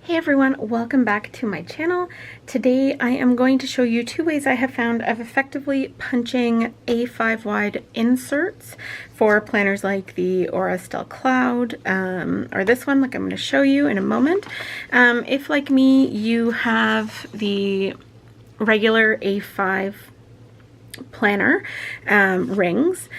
Hey everyone, welcome back to my channel. Today I am going to show you two ways I have found of effectively punching A5 wide inserts for planners like the Aura Style Cloud or this one like I'm going to show you in a moment. If like me you have the regular A5 planner rings,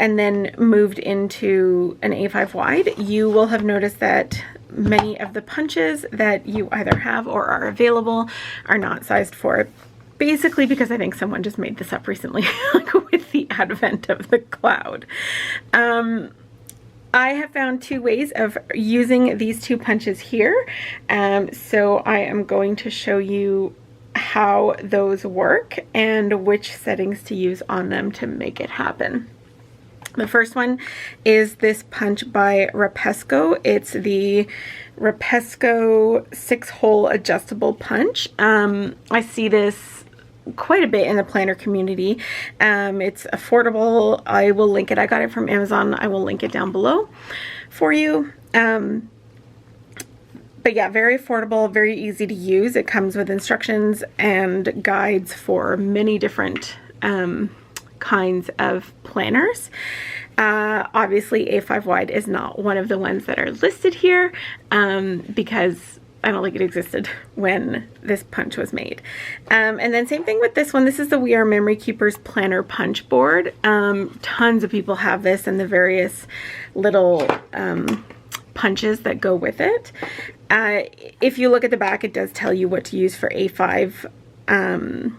and then moved into an A5 wide, you will have noticed that many of the punches that you either have or are available are not sized for it. Basically because I think someone just made this up recently like with the advent of the cloud. I have found two ways of using these two punches here. So I am going to show you how those work and which settings to use on them to make it happen. The first one is this punch by Rapesco. It's the Rapesco 6-hole adjustable punch. I see this quite a bit in the planner community. It's affordable. I will link it. I got it from Amazon. I will link it down below for you. But yeah, very affordable, very easy to use. It comes with instructions and guides for many different kinds of planners. Obviously A5 wide is not one of the ones that are listed here because I don't think it existed when this punch was made. And then same thing with this one. This is the We Are Memory Keepers Planner Punch Board. Tons of people have this and the various little punches that go with it. If you look at the back, it does tell you what to use for A5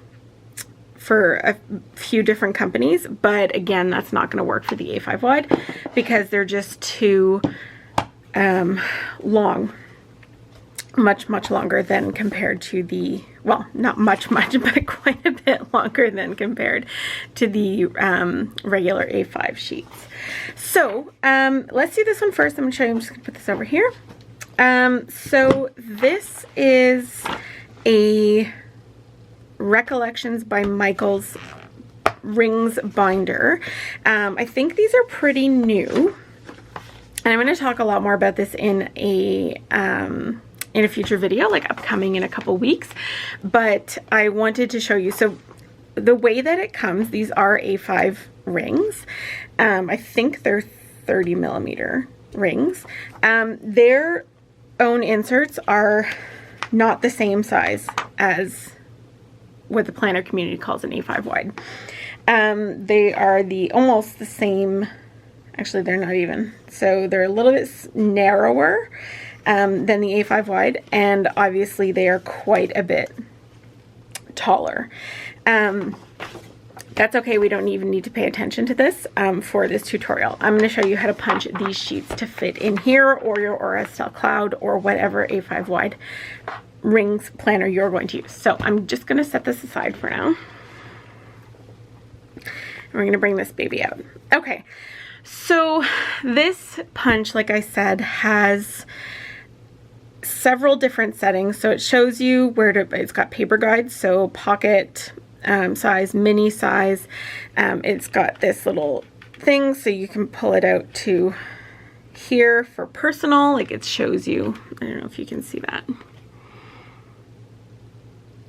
for a few different companies, but again, that's not going to work for the A5 wide because they're just too long, much longer than compared to the, well, not much, but quite a bit longer than compared to the regular A5 sheets. So let's do this one first. I'm going to show you. I'm just going to put this over here. So this is a Recollections by Michael's rings binder. I think these are pretty new, and I'm going to talk a lot more about this in a future video, like upcoming in a couple weeks, but I wanted to show you. So the way that it comes, these are A5 rings. I think they're 30 millimeter rings. Their own inserts are not the same size as what the planner community calls an A5 wide. They are almost the same. Actually, they're not even. So they're a little bit narrower than the A5 wide, and obviously they are quite a bit taller. That's okay, we don't even need to pay attention to this for this tutorial. I'm going to show you how to punch these sheets to fit in here or your Aura Style Cloud or whatever A5 wide rings planner you're going to use. So I'm just going to set this aside for now. And we're going to bring this baby out. Okay, so this punch, like I said, has several different settings. So it shows you where to, it's got paper guides, so pocket size, mini size. It's got this little thing so you can pull it out to here for personal. Like it shows you, I don't know if you can see that.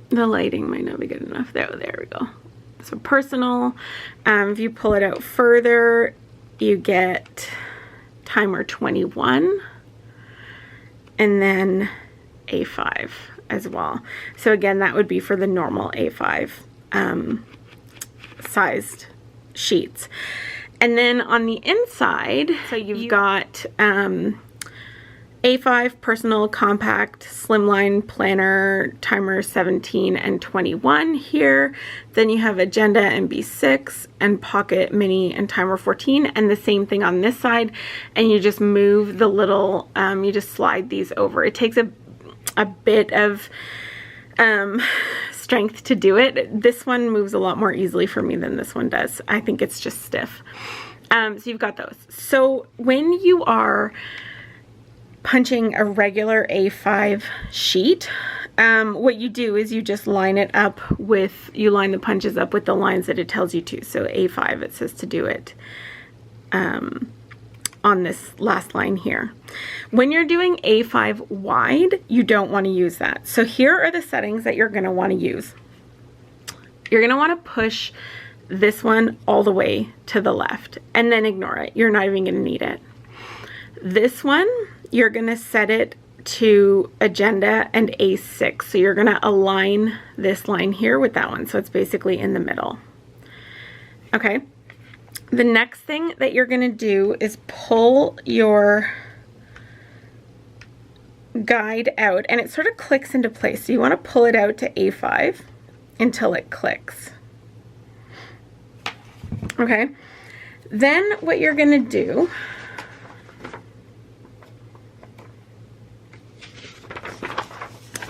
The lighting might not be good enough. There we go. So personal. If you pull it out further, you get timer 21 and then A5 as well. So again, that would be for the normal A5 sized sheets. And then on the inside, so you've got A5 personal, compact, slimline planner, timer 17 and 21 here. Then you have agenda and B6 and pocket, mini, and timer 14, and the same thing on this side. And you just move the little, you just slide these over. It takes a bit of strength to do it. This one moves a lot more easily for me than this one does. I think it's just stiff. So you've got those. So when you are punching a regular A5 sheet, what you do is you just line it up with, you line the punches up with the lines that it tells you to. So A5, it says to do it on this last line here. When you're doing A5 wide, you don't want to use that. So here are the settings that you're going to want to use. You're going to want to push this one all the way to the left and then ignore it. You're not even going to need it. This one, you're going to set it to agenda and A6. So you're going to align this line here with that one. So it's basically in the middle. Okay. The next thing that you're going to do is pull your guide out, and it sort of clicks into place. So you want to pull it out to A5 until it clicks. Okay. Then what you're going to do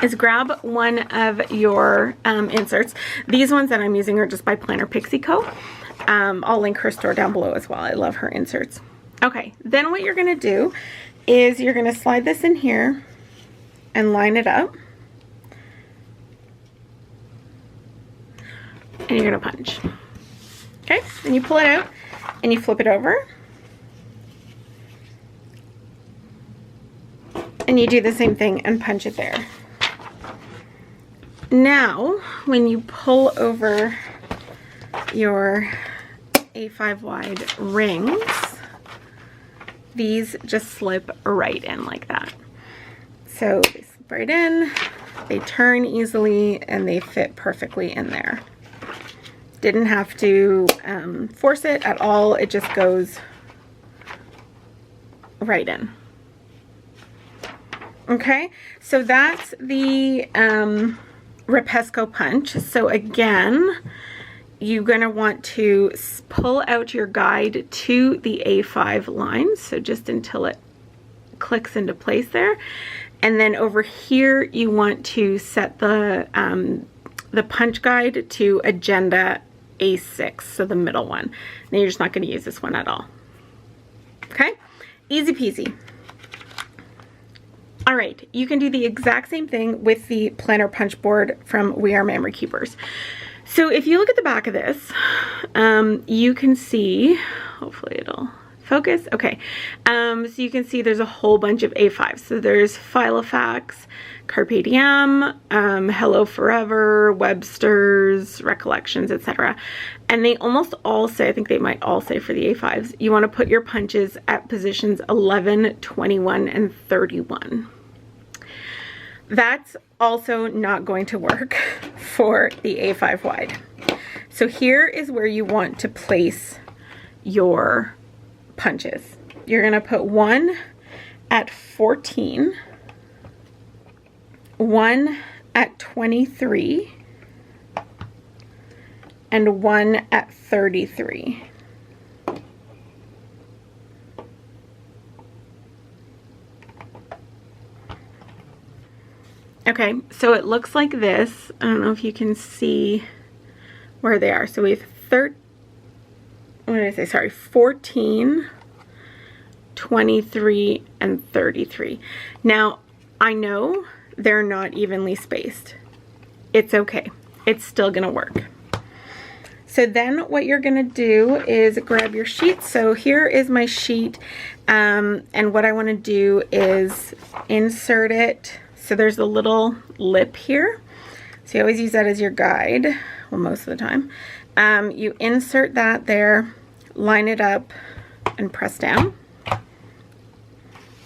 is grab one of your inserts. These ones that I'm using are just by Planner Pixie Co. I'll link her store down below as well. I love her inserts. Okay, then what you're going to do is you're going to slide this in here and line it up. And you're going to punch. Okay, then you pull it out and you flip it over. And you do the same thing and punch it there. Now, when you pull over your A5 wide rings, these just slip right in like that. So they slip right in, they turn easily, and they fit perfectly in there. Didn't have to force it at all, it just goes right in. Okay, so that's the Rapesco punch. So again, you're going to want to pull out your guide to the A5 line, so just until it clicks into place there. And then over here, you want to set the punch guide to agenda A6, so the middle one. Now you're just not going to use this one at all. Okay, easy peasy. All right, you can do the exact same thing with the planner punch board from We Are Memory Keepers. So if you look at the back of this, you can see, hopefully it'll focus. Okay, so you can see there's a whole bunch of A5s. So there's Filofax, Carpe Diem, Hello Forever, Webster's, Recollections, etc. And they almost all say, I think they might all say for the A5s, you want to put your punches at positions 11, 21, and 31. That's also not going to work for the A5 wide. So here is where you want to place your punches. You're going to put one at 14, one at 23, and one at 33. Okay, so it looks like this. I don't know if you can see where they are. So we have 14, 23, and 33. Now, I know they're not evenly spaced. It's okay. It's still gonna work. So then what you're gonna do is grab your sheet. So here is my sheet, and what I wanna do is insert it. So there's a little lip here. So you always use that as your guide, well, most of the time. You insert that there, line it up, and press down.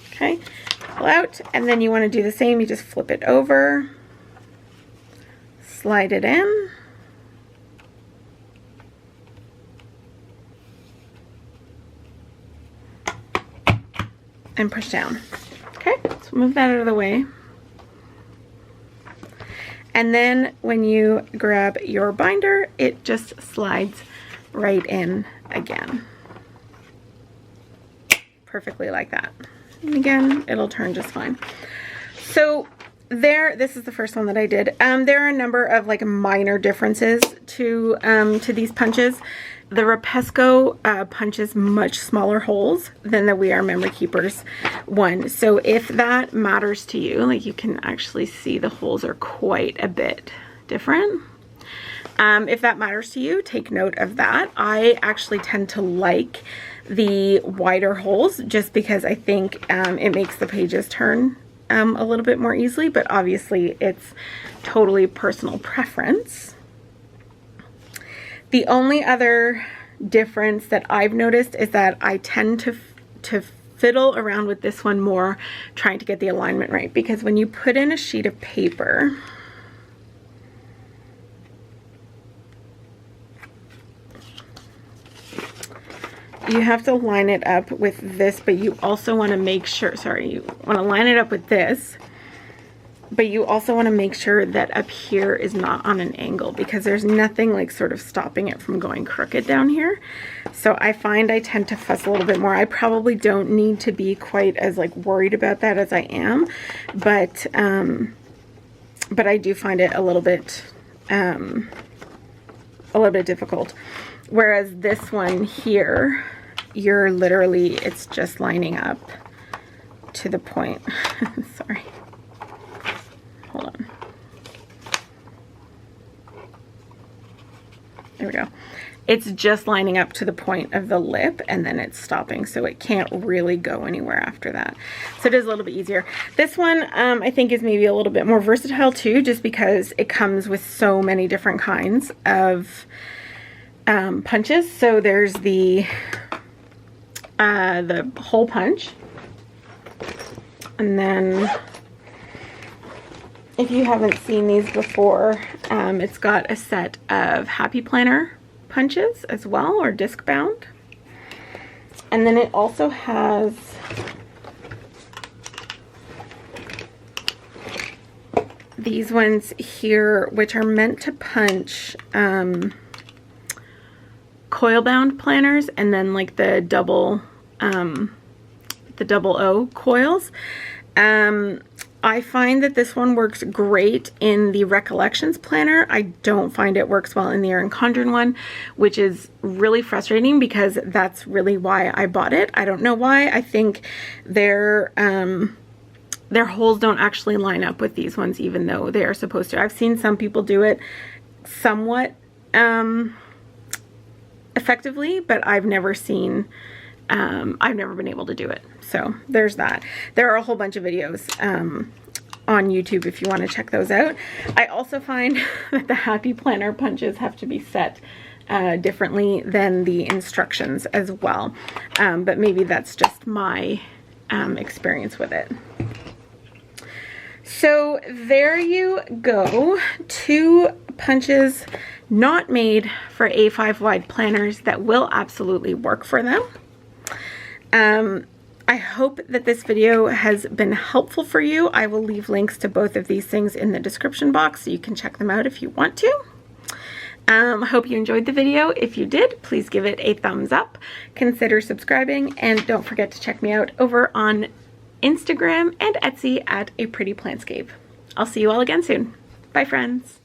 Okay, pull out, and then you want to do the same. You just flip it over, slide it in, and push down. Okay, so move that out of the way. And then when you grab your binder, it just slides right in again. Perfectly like that. And again, it'll turn just fine. So there, this is the first one that I did. There are a number of like minor differences to these punches. The Rapesco punches much smaller holes than the We Are Memory Keepers one. So if that matters to you, like you can actually see the holes are quite a bit different. If that matters to you, take note of that. I actually tend to like the wider holes, just because I think it makes the pages turn a little bit more easily, but obviously it's totally personal preference. The only other difference that I've noticed is that I tend to fiddle around with this one more, trying to get the alignment right, because when you put in a sheet of paper, you have to line it up with this, but you also want to make sure, sorry, you want to line it up with this, but you also want to make sure that up here is not on an angle, because there's nothing like sort of stopping it from going crooked down here. So I find I tend to fuss a little bit more. I probably don't need to be quite as like worried about that as I am, but I do find it a little bit difficult. Whereas this one here, you're literally, it's just lining up to the point. Sorry. Hold on. There we go. It's just lining up to the point of the lip, and then it's stopping, so it can't really go anywhere after that. So it is a little bit easier. This one I think is maybe a little bit more versatile too, just because it comes with so many different kinds of punches. So there's the hole punch, and then if you haven't seen these before, it's got a set of Happy Planner punches as well, or disc bound. And then it also has these ones here, which are meant to punch coil bound planners, and then like the double O coils. I find that this one works great in the Recollections planner. I don't find it works well in the Erin Condren one, which is really frustrating, because that's really why I bought it. I don't know why. I think their holes don't actually line up with these ones, even though they are supposed to. I've seen some people do it somewhat effectively, but I've never seen, I've never been able to do it. So there's that. There are a whole bunch of videos on YouTube if you want to check those out. I also find that the Happy Planner punches have to be set differently than the instructions as well. But maybe that's just my experience with it. So there you go. 2 punches not made for A5 wide planners that will absolutely work for them. I hope that this video has been helpful for you. I will leave links to both of these things in the description box, so you can check them out if you want to. I hope you enjoyed the video. If you did, please give it a thumbs up. Consider subscribing, and don't forget to check me out over on Instagram and Etsy at A Pretty Plantscape. I'll see you all again soon. Bye, friends.